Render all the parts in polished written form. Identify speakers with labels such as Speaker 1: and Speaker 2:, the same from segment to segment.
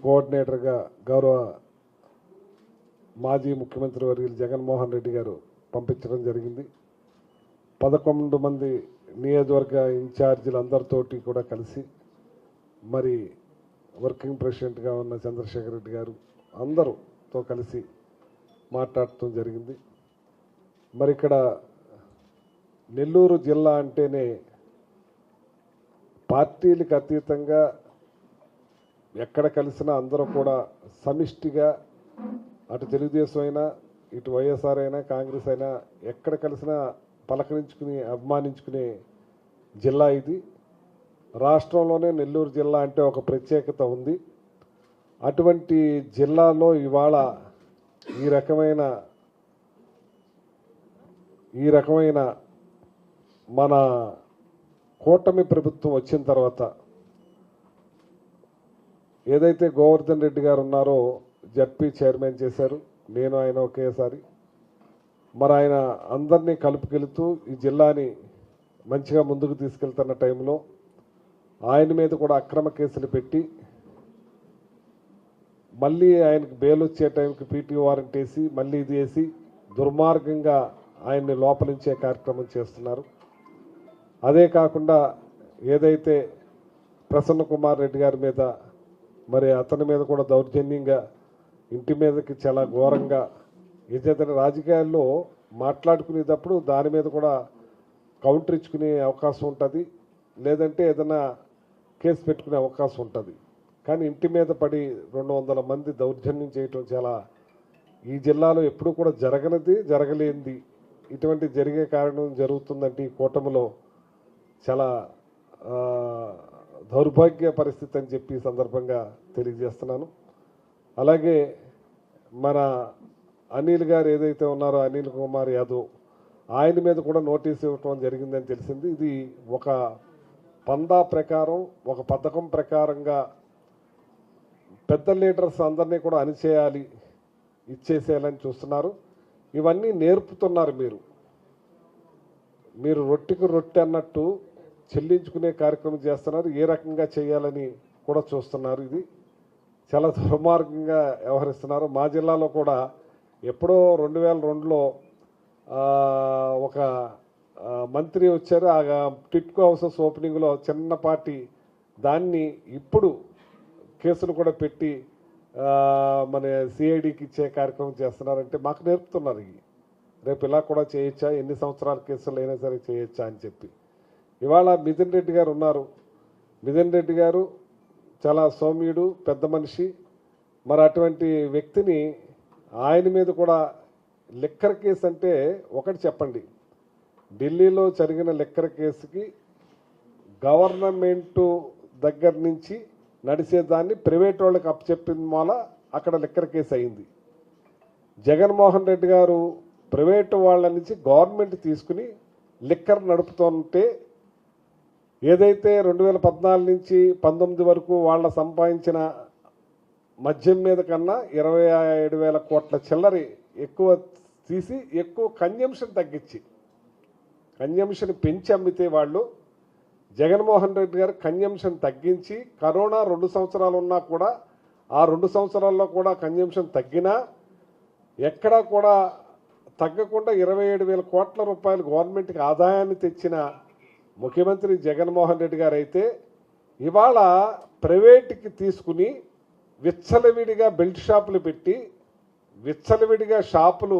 Speaker 1: కోఆర్డినేటర్గా గౌరవ మాజీ ముఖ్యమంత్రి వర్యులు జగన్మోహన్ రెడ్డి గారు పంపించడం జరిగింది. 11 మంది నియోజకవర్గ ఇన్ఛార్జీలందరితోటి కూడా కలిసి మరి వర్కింగ్ ప్రెసిడెంట్గా ఉన్న చంద్రశేఖర్ రెడ్డి గారు అందరూతో కలిసి మాట్లాడటం జరిగింది. మరి ఇక్కడ నెల్లూరు జిల్లా అంటేనే పార్టీలకు అతీతంగా ఎక్కడ కలిసినా అందరూ కూడా సమిష్టిగా అటు తెలుగుదేశం అయినా ఇటు వైఎస్ఆర్ అయినా కాంగ్రెస్ అయినా ఎక్కడ కలిసినా పలకరించుకుని అభిమానించుకునే జిల్లా ఇది. రాష్ట్రంలోనే నెల్లూరు జిల్లా అంటే ఒక ప్రత్యేకత ఉంది. అటువంటి జిల్లాలో ఇవాళ ఈ రకమైన మన కూటమి ప్రభుత్వం వచ్చిన తర్వాత ఏదైతే గోవర్ధన్ రెడ్డి గారు ఉన్నారో జడ్పీ చైర్మన్ చేశారు, నేను ఆయన ఒకేసారి. మరి ఆయన అందరినీ కలుపుకెళ్తూ ఈ జిల్లాని మంచిగా ముందుకు తీసుకెళ్తున్న టైంలో ఆయన మీద కూడా అక్రమ కేసులు పెట్టి మళ్ళీ ఆయనకు బెయిల్ వచ్చే టైంకి పీటీ వారెంట్ వేసి మళ్ళీ ఇది వేసి దుర్మార్గంగా ఆయన్ని లోపలించే కార్యక్రమం చేస్తున్నారు. అదే కాకుండా ఏదైతే ప్రసన్న కుమార్ రెడ్డి గారి మీద మరి అతని మీద కూడా దౌర్జన్యంగా ఇంటి మీదకి చాలా ఘోరంగా ఏదైతే రాజకీయాల్లో మాట్లాడుకునేటప్పుడు దాని మీద కూడా కౌంటర్ ఇచ్చుకునే అవకాశం ఉంటుంది, లేదంటే ఏదైనా కేసు పెట్టుకునే అవకాశం ఉంటుంది. కానీ ఇంటి మీద పడి 200 మంది దౌర్జన్యం చేయటం చాలా ఈ జిల్లాలో ఎప్పుడూ కూడా జరగలేనిది. ఇటువంటి జరిగే కారణం జరుగుతుందంటే ఈ కూటమిలో చాలా దౌర్భాగ్య పరిస్థితి అని చెప్పి ఈ సందర్భంగా తెలియజేస్తున్నాను. అలాగే మన అనిల్ గారు ఏదైతే ఉన్నారో అనిల్ కుమార్ యాదవ్ ఆయన మీద కూడా నోటీస్ ఇవ్వటం జరిగిందని తెలిసింది. ఇది ఒక పందా ప్రకారం ఒక పథకం ప్రకారంగా పెద్ద లీడర్స్ అందరినీ కూడా అణిచేయాలి, ఇచ్చేసేయాలని చూస్తున్నారు. ఇవన్నీ నేర్పుతున్నారు. మీరు రొట్టెకు రొట్టె అన్నట్టు చెల్లించుకునే కార్యక్రమం చేస్తున్నారు. ఏ రకంగా చేయాలని కూడా చూస్తున్నారు. ఇది చాలా దుర్మార్గంగా వ్యవహరిస్తున్నారు. మా జిల్లాలో కూడా ఎప్పుడో 2002లో ఒక మంత్రి వచ్చారు. ఆ టిట్కో హౌసెస్ ఓపెనింగ్లో చిన్నపాటి దాన్ని ఇప్పుడు కేసులు కూడా పెట్టి మన సిఐడికి ఇచ్చే కార్యక్రమం చేస్తున్నారంటే మాకు నేర్పుతున్నారు. రేపు ఇలా కూడా చేయొచ్చా, ఎన్ని సంవత్సరాల కేసులు అయినా సరే చేయొచ్చా అని చెప్పి. ఇవాళ మిథున్ రెడ్డి గారు ఉన్నారు. మిథున్ రెడ్డి గారు చాలా సౌమ్యుడు, పెద్ద మనిషి. మరి అటువంటి వ్యక్తిని ఆయన మీద కూడా లిక్కర్ కేసు అంటే ఒకటి చెప్పండి, ఢిల్లీలో జరిగిన లిక్కర్ కేసుకి గవర్నమెంటు దగ్గర నుంచి నడిచేదాన్ని ప్రైవేట్ వాళ్ళకి అప్పచెప్పిన మూల అక్కడ లిక్కర్ కేసు అయింది. జగన్మోహన్ రెడ్డి గారు ప్రైవేటు వాళ్ళ నుంచి గవర్నమెంట్ తీసుకుని లిక్కర్ నడుపుతుంటే ఏదైతే 2014 నుంచి 19 వరకు వాళ్ళ సంపాదించిన మద్యం మీద కన్నా 27,000 కోట్ల చిల్లరి ఎక్కువ తీసి ఎక్కువ కన్జంప్షన్ తగ్గించి కన్జంప్షన్ పెంచి అమ్మితే వాళ్ళు జగన్మోహన్ రెడ్డి గారు కన్జంప్షన్ తగ్గించి కరోనా 2 సంవత్సరాలు ఉన్నా కూడా ఆ 2 సంవత్సరాల్లో కూడా కన్జంప్షన్ తగ్గినా ఎక్కడా కూడా తగ్గకుండా 27,000 కోట్ల రూపాయలు గవర్నమెంట్కి ఆదాయాన్ని తెచ్చిన ముఖ్యమంత్రి జగన్మోహన్ రెడ్డి గారు అయితే ఇవాళ ప్రైవేట్కి తీసుకుని విచ్చలవిడిగా బెల్ట్ షాపులు పెట్టి విచ్చలవిడిగా షాపులు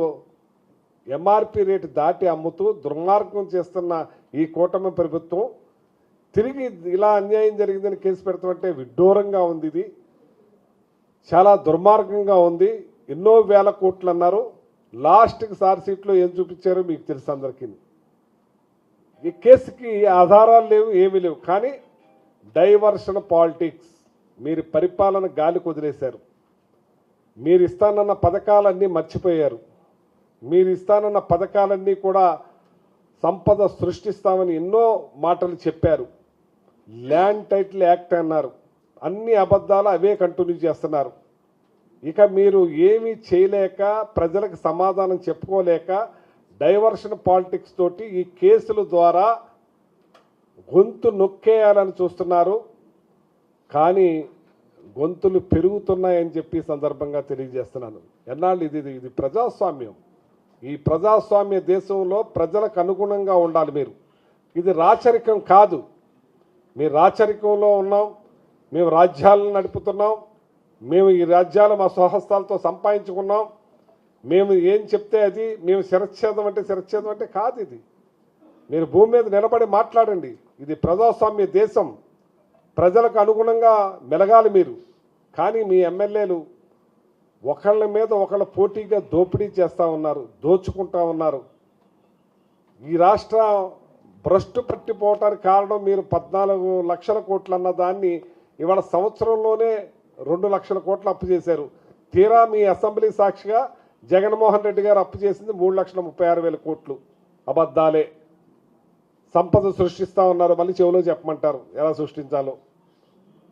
Speaker 1: ఎంఆర్పి రేటు దాటి అమ్ముతూ దుర్మార్గం చేస్తున్న ఈ కూటమి ప్రభుత్వం తిరిగి ఇలా అన్యాయం జరిగిందని కేసు పెడతామంటే విడ్డూరంగా ఉంది. ఇది చాలా దుర్మార్గంగా ఉంది. ఎన్నో వేల కోట్లు అన్నారు. లాస్ట్కి ఛార్జ్షీట్లో ఏం చూపించారో మీకు తెలుసు అందరికీ. ఈ కేసుకి ఆధారాలు లేవు, ఏమీ లేవు. కానీ డైవర్షన్ పాలిటిక్స్, మీరు పరిపాలన గాలికి వదిలేశారు. మీరు ఇస్తానన్న పథకాలన్నీ మర్చిపోయారు. మీరు ఇస్తానన్న పథకాలన్నీ కూడా సంపద సృష్టిస్తామని ఎన్నో మాటలు చెప్పారు. ల్యాండ్ టైటిల్ యాక్ట్ అన్నారు. అన్ని అబద్ధాలు అవే కంటిన్యూ చేస్తున్నారు. ఇక మీరు ఏమీ చేయలేక ప్రజలకు సమాధానం చెప్పుకోలేక డైవర్షన్ పాలిటిక్స్ తోటి ఈ కేసుల ద్వారా గొంతు నొక్కేయాలని చూస్తున్నారు. కానీ గొంతులు పెరుగుతున్నాయని చెప్పి సందర్భంగా తెలియజేస్తున్నాను. ఎన్నాళ్ళు ఇది ప్రజాస్వామ్యం. ఈ ప్రజాస్వామ్య దేశంలో ప్రజలకు అనుగుణంగా ఉండాలి మీరు. ఇది రాచరికం కాదు. మీరు రాచరికంలో ఉన్నాం, మేము రాజ్యాలను నడుపుతున్నాం, మేము ఈ రాజ్యాలు మా స్వహస్తాలతో సంపాదించుకున్నాం, మేము ఏం చెప్తే అది, మేము శిరచ్ఛేదం అంటే కాదు. ఇది మీరు భూమి మీద నిలబడి మాట్లాడండి. ఇది ప్రజాస్వామ్య దేశం. ప్రజలకు అనుగుణంగా మెలగాలి మీరు. కానీ మీ ఎమ్మెల్యేలు ఒకళ్ళ మీద ఒకళ్ళ పోటీగా దోపిడీ చేస్తూ ఉన్నారు, దోచుకుంటా ఉన్నారు. ఈ రాష్ట్ర భ్రష్టు పట్టిపోవటానికి కారణం మీరు 14 లక్షల కోట్లు అన్న దాన్ని ఇవాళ సంవత్సరంలోనే 2 లక్షల కోట్లు అప్పు చేశారు. తీరా మీ అసెంబ్లీ సాక్షిగా జగన్మోహన్ రెడ్డి గారు అప్పు చేసింది 3,36,000 కోట్లు. అబద్ధాలే. సంపద సృష్టిస్తూ ఉన్నారు. మళ్ళీ చెవిలో చెప్పమంటారు ఎలా సృష్టించాలో.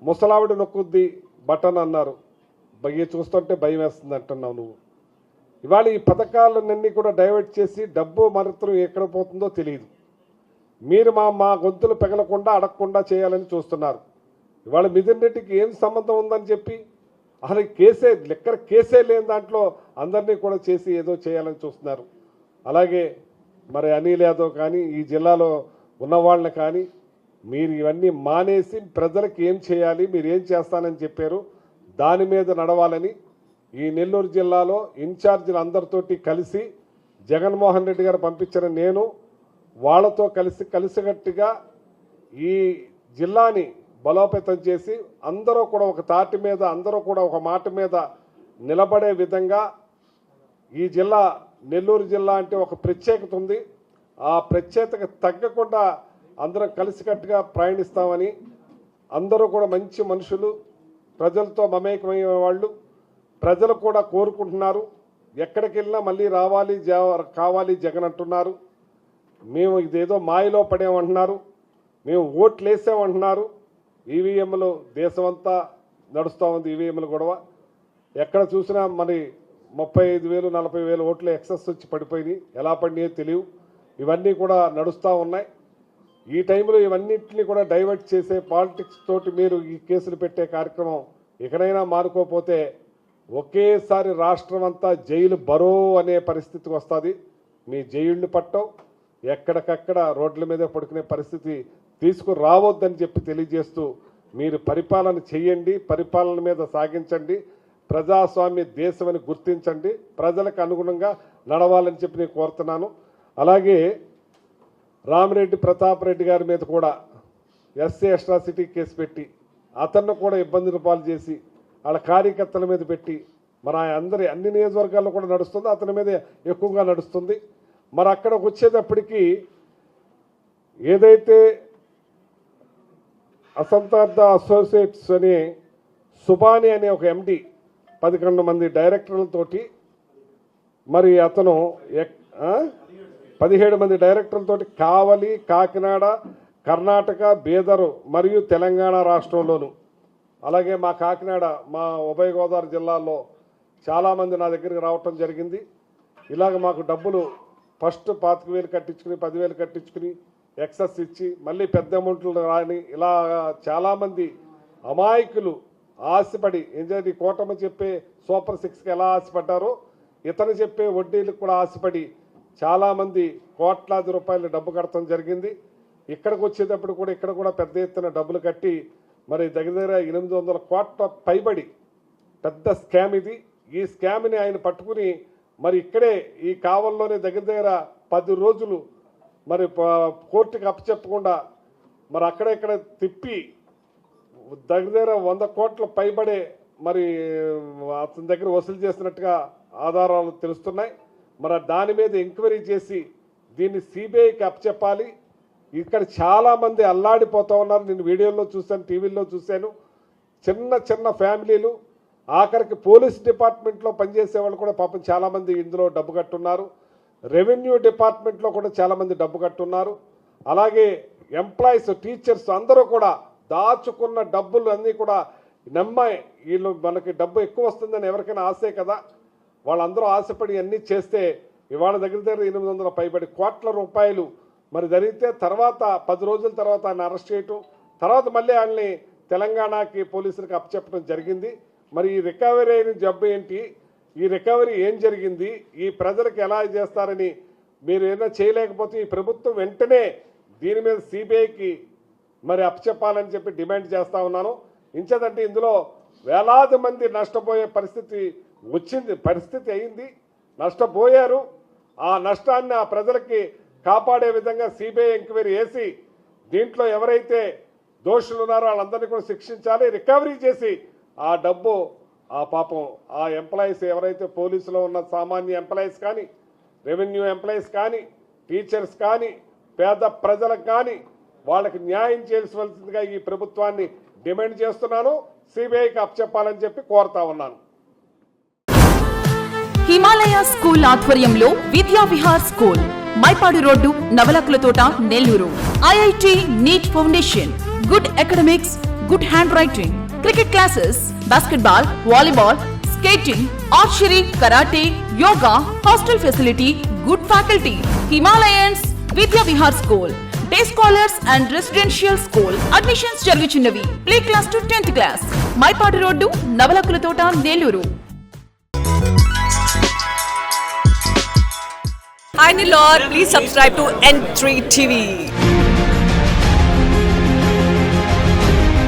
Speaker 1: ముసలావిడ నొక్కుద్ది బటన్ అన్నారు. భయ చూస్తుంటే భయం వేస్తుంది అంటున్నావు నువ్వు. ఇవాళ ఈ పథకాలన్నీ కూడా డైవర్ట్ చేసి డబ్బు మరతలు ఎక్కడ పోతుందో తెలియదు. మీరు మా గొంతులు పెగలకుండా అడగకుండా చేయాలని చూస్తున్నారు. ఇవాళ మిథున్ రెడ్డికి ఏం సంబంధం ఉందని చెప్పి అసలు కేసే లేని దాంట్లో అందరినీ కూడా చేసి ఏదో చేయాలని చూస్తున్నారు. అలాగే మరి అనిల్ యాదవ్ కానీ ఈ జిల్లాలో ఉన్నవాళ్ళని కానీ మీరు ఇవన్నీ మానేసి ప్రజలకు ఏం చేయాలి, మీరు ఏం చేస్తానని చెప్పారు దాని మీద నడవాలని ఈ నెల్లూరు జిల్లాలో ఇన్ఛార్జీలు అందరితోటి కలిసి జగన్మోహన్ రెడ్డి గారు పంపించిన నేను వాళ్ళతో కలిసికట్టుగా ఈ జిల్లాని బలోపేతం చేసి అందరూ కూడా ఒక తాటి మీద, అందరూ కూడా ఒక మాట మీద నిలబడే విధంగా ఈ జిల్లా నెల్లూరు జిల్లా అంటే ఒక ప్రత్యేకత ఉంది. ఆ ప్రత్యేకతకు తగ్గకుండా అందరం కలిసికట్టుగా ప్రయాణిస్తామని, అందరూ కూడా మంచి మనుషులు, ప్రజలతో మమేకమయ్యే వాళ్ళు, ప్రజలు కూడా కోరుకుంటున్నారు. ఎక్కడికి వెళ్ళినా మళ్ళీ కావాలి జగన్ అంటున్నారు. మేము ఇదేదో మాయలో పడేమంటున్నారు, మేము ఓట్లు వేసామంటున్నారు. ఈవీఎంలు దేశమంతా నడుస్తూ ఉంది. ఈవీఎంలు గొడవ ఎక్కడ చూసినా మరి 35,000 40,000 ఓట్లు ఎక్సెస్ వచ్చి పడిపోయినాయి. ఎలా పడినాయో తెలియవు. ఇవన్నీ కూడా నడుస్తూ ఉన్నాయి. ఈ టైంలో ఇవన్నింటినీ కూడా డైవర్ట్ చేసే పాలిటిక్స్ తోటి మీరు ఈ కేసులు పెట్టే కార్యక్రమం ఎక్కడైనా మారుకోపోతే ఒకేసారి రాష్ట్రం అంతా జైలు బరో అనే పరిస్థితికి వస్తుంది. మీ జైళ్ళు పట్టవు, ఎక్కడికక్కడ రోడ్ల మీద పడుకునే పరిస్థితి తీసుకురావద్దని చెప్పి తెలియజేస్తూ మీరు పరిపాలన చేయండి, పరిపాలన మీద సాగించండి, ప్రజాస్వామ్య దేశమని గుర్తించండి, ప్రజలకు అనుగుణంగా నడవాలని చెప్పి నేను కోరుతున్నాను. అలాగే రామిరెడ్డి ప్రతాప్ రెడ్డి గారి మీద కూడా ఎస్సీ అట్రాసిటీ కేసు పెట్టి అతన్ని కూడా ఇబ్బందులు పాలు చేసి వాళ్ళ కార్యకర్తల మీద పెట్టి మరి అన్ని నియోజకవర్గాల్లో కూడా నడుస్తుంది, అతని మీద ఎక్కువగా నడుస్తుంది. మరి అక్కడికి వచ్చేటప్పటికీ ఏదైతే అసంతార్థ అసోసియేట్స్ అని సుబాని అనే ఒక ఎండి 11 మంది డైరెక్టర్లతోటి మరి అతను 17 మంది డైరెక్టర్లతోటి కావలి, కాకినాడ, కర్ణాటక, బీదరు మరియు తెలంగాణ రాష్ట్రంలోను, అలాగే మా కాకినాడ, మా ఉభయ గోదావరి జిల్లాల్లో చాలామంది నా దగ్గరికి రావటం జరిగింది. ఇలాగ మాకు డబ్బులు ఫస్ట్ 25,000 కట్టించుకుని 10,000 కట్టించుకుని ఎక్సెస్ ఇచ్చి మళ్ళీ పెద్ద అమౌంట్లు రాని ఇలా చాలామంది అమాయకులు ఆశపడి ఏంటంటే కోటమ చెప్పే సూపర్ 6కి ఎలా ఆశపడ్డారో ఇతను చెప్పే వడ్డీలకు కూడా ఆశపడి చాలామంది కోట్లాది రూపాయలు డబ్బు కట్టడం జరిగింది. ఇక్కడికి వచ్చేటప్పుడు కూడా ఇక్కడ కూడా పెద్ద ఎత్తున డబ్బులు కట్టి మరి దగ్గర 800 కోట్ల పైబడి పెద్ద స్కామ్ ఇది. ఈ స్కామ్ని ఆయన పట్టుకుని మరి ఇక్కడే ఈ కావల్లోనే దగ్గర 10 రోజులు మరి కోర్టుకి అప్పచెప్పకుండా మరి అక్కడెక్కడ తిప్పి దగ్గర 100 కోట్ల పైబడే మరి అతని దగ్గర వసూలు చేసినట్టుగా ఆధారాలు తెలుస్తున్నాయి. మరి దాని మీద ఎంక్వైరీ చేసి దీన్ని సిబిఐకి అప్పచెప్పాలి. ఇక్కడ చాలామంది అల్లాడిపోతూ ఉన్నారు. నేను వీడియోలో చూశాను, టీవీల్లో చూశాను. చిన్న చిన్న ఫ్యామిలీలు, ఆఖరికి పోలీస్ డిపార్ట్మెంట్లో పనిచేసే వాళ్ళు కూడా పాపం చాలామంది ఇందులో డబ్బు కట్టున్నారు. రెవెన్యూ డిపార్ట్మెంట్లో కూడా చాలామంది డబ్బు కట్టున్నారు. అలాగే ఎంప్లాయీస్, టీచర్స్ అందరూ కూడా దాచుకున్న డబ్బులు అన్నీ కూడా నమ్మాయి. వీళ్ళు మనకి డబ్బు ఎక్కువ వస్తుందని ఎవరికైనా ఆశే కదా, వాళ్ళందరూ ఆశపడి అన్నీ చేస్తే ఇవాళ దగ్గర 800 పైబడి కోట్ల రూపాయలు మరి జరిగితే తర్వాత 10 రోజుల తర్వాత ఆయన అరెస్ట్ చేయటం, తర్వాత మళ్ళీ ఆయన్ని తెలంగాణకి పోలీసులకు అప్పచెప్పడం జరిగింది. మరి ఈ రికవరీ అయిన జబ్బు ఏంటి, ఈ రికవరీ ఏం జరిగింది, ఈ ప్రజలకు ఎలా చేస్తారని మీరు ఏదైనా చేయలేకపోతే ఈ ప్రభుత్వం వెంటనే దీని మీద సిబిఐకి మరి అప్పచెప్పాలని చెప్పి డిమాండ్ చేస్తూ ఉన్నాను. ఇంచేదంటే ఇందులో వేలాది మంది నష్టపోయే పరిస్థితి అయింది, నష్టపోయారు. ఆ నష్టాన్ని ఆ ప్రజలకి కాపాడే విధంగా సిబిఐ ఎంక్వైరీ చేసి దీంట్లో ఎవరైతే దోషులు ఉన్నారో వాళ్ళందరినీ కూడా శిక్షించాలి, రికవరీ చేసి ఆ డబ్బు ఆ పాపం ఆ ఎంప్లాయీస్ ఎవరైతే పోలీసులో ఉన్న సామాన్య ఎంప్లాయీస్ కానీ, రెవెన్యూ ఎంప్లాయీస్ కానీ, టీచర్స్ కానీ, పేద ప్రజలకు కానీ వాళ్ళకి న్యాయం చేయాల్సిందిగా ఈ ప్రభుత్వాన్ని డిమాండ్ చేస్తున్నాను. సిబిఐకి అప్పచెప్పాలని చెప్పి కోరుతా ఉన్నాను.
Speaker 2: హిమాలయ స్కూల్ ఆధ్వర్యంలో Vidya Vihar school, Mypadu road, Navalakula Thota, Nellore. IIT NEET foundation, good academics, good handwriting, cricket classes, basketball, volleyball, skating, archery, karate, yoga, hostel facility, good faculty. Himalayans Vidya Vihar school, day scholars and residential school. Admissions జరుగుచున్నవి. Play class to 10th class. Mypadu road, Navalakula Thota, Nellore.
Speaker 3: Hi Nilor, please subscribe to N3 TV.